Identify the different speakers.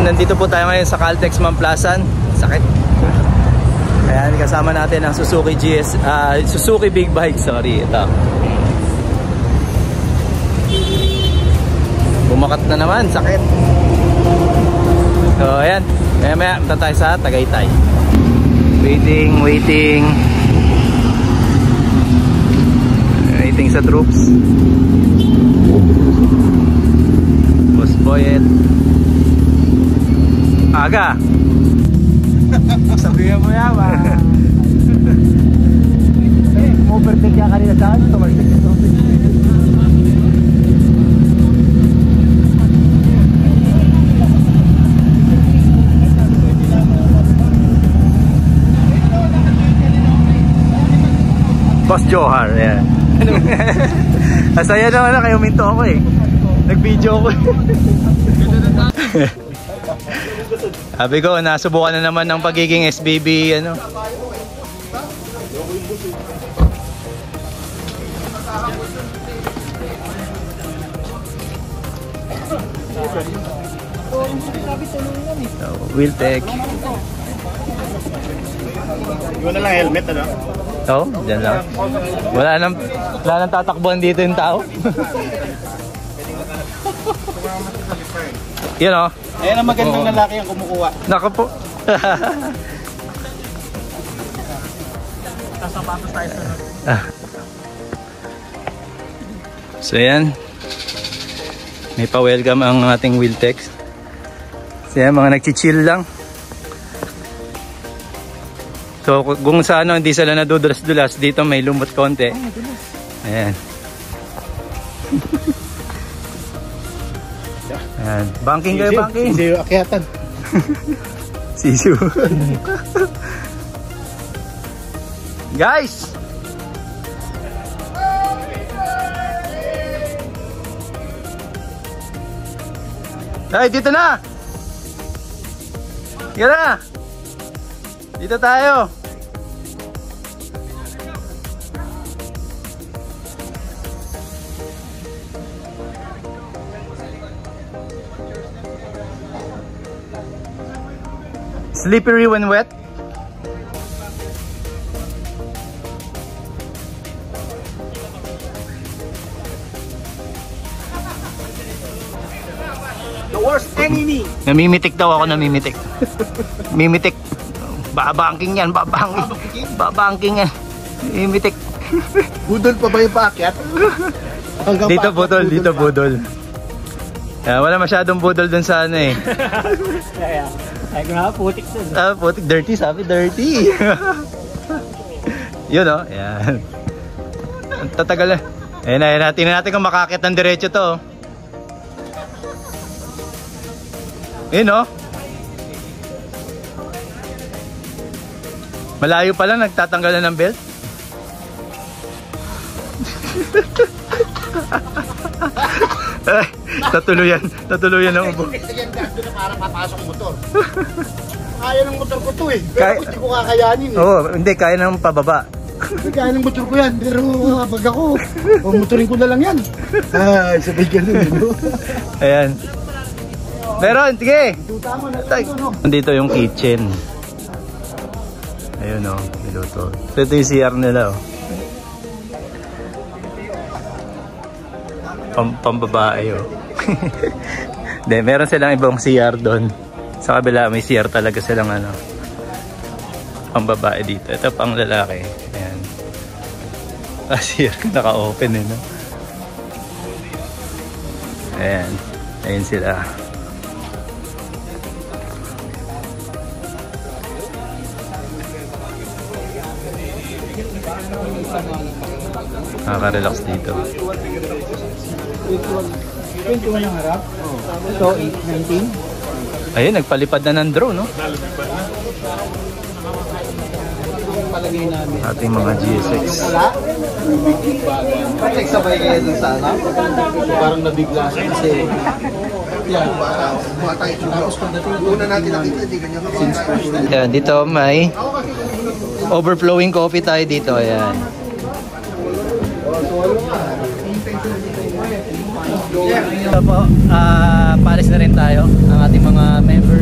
Speaker 1: nandito po tayo ngayon sa Caltex Mamplasan. Sakit. Ayan, kasama natin ang Suzuki Suzuki Big Bike, sorry. Ito. Bumakat na naman, sakit. So, ayan. Maya punta tayo sa Tagaytay. Waiting sa troops. Boss Boyet. Aga.
Speaker 2: Sabihin mo yan, overtake yan kanina sa akin. Tumarsik yung traffic.
Speaker 1: Boss Johar, yeah. Asaya naman na kayo, minto ako eh. Nag-video ako eh. Sabi ko, nasubukan na naman ng pagiging SBB, ano. Wheeltech.
Speaker 2: Iwan na lang helmet, ano?
Speaker 1: Oo, dyan lang. Wala nang tatakbuhan dito yung tao. Yun o.
Speaker 2: Ayan ang magandang lalaki ang kumukuha.
Speaker 1: Naka po.
Speaker 2: Kasapatos tayo sa
Speaker 1: So yan. May pa-welcome ang ating Wheeltech. So yan, mga nagchichill lang. So kung sa ano hindi sila nadudulas-dulas, dito may lumot konti. Ayan. Ayan. Banking kayo, banking.
Speaker 2: Sisiyo, akyatan.
Speaker 1: Sisiyo. Guys! Ay, dito na! Dito na! Dito tayo! Slippery when wet.
Speaker 2: The worst enemy.
Speaker 1: Namimitik daw ako, namimitik. Mimitik. Babangking yan, babangking yan. Mimitik.
Speaker 2: Budol pa ba yung paakyat?
Speaker 1: Dito budol, dito budol. Wala masyadong budol dun sa ano eh.
Speaker 2: Ay, grabe, putik dun.
Speaker 1: Putik, dirty, sabi dirty. Yun o, yan. Tatagal na. Ayan na, tingnan natin kung makakit ng diretso to. Yun o. Malayo pa lang, nagtatanggal na ng belt. Tatuluyan ng ubo.
Speaker 2: Yan gando na para papasok ang motor. Kaya ng motor ko to eh. Pero hindi ko kakayanin eh.
Speaker 1: Oo, hindi, kaya ng pababa.
Speaker 2: Kaya ng motor ko yan. Pero pag ako, motorin ko na lang yan. Ay, sabay ganun eh, no?
Speaker 1: Ayan. Meron, sige.
Speaker 2: Tama na no?
Speaker 1: Nandito yung kitchen. Ayun o, niluto. Ito yung CR nila o. Pambabae o. Hindi, meron silang ibang CR doon. Sa kabila may CR talaga silang ano, pambabae dito. Ito pang lalaki. Ayan. CR naka-open eh, no? Ayan. Ayan sila. Nakaka-relax dito.
Speaker 2: 21 ang harap. Ito, 19.
Speaker 1: Ayun, nagpalipad na ng drone, no?
Speaker 2: Palagay namin.
Speaker 1: Ating mga GSX.
Speaker 2: Nagsabay kayo dun sa ano? Parang nabigla siya kasi yan. Tapos pagdating una natin nakita, hindi ganyan.
Speaker 1: Ayan, dito may overflowing coffee tayo dito. Ayan. Ito po, paalis na rin tayo ang ating mga member.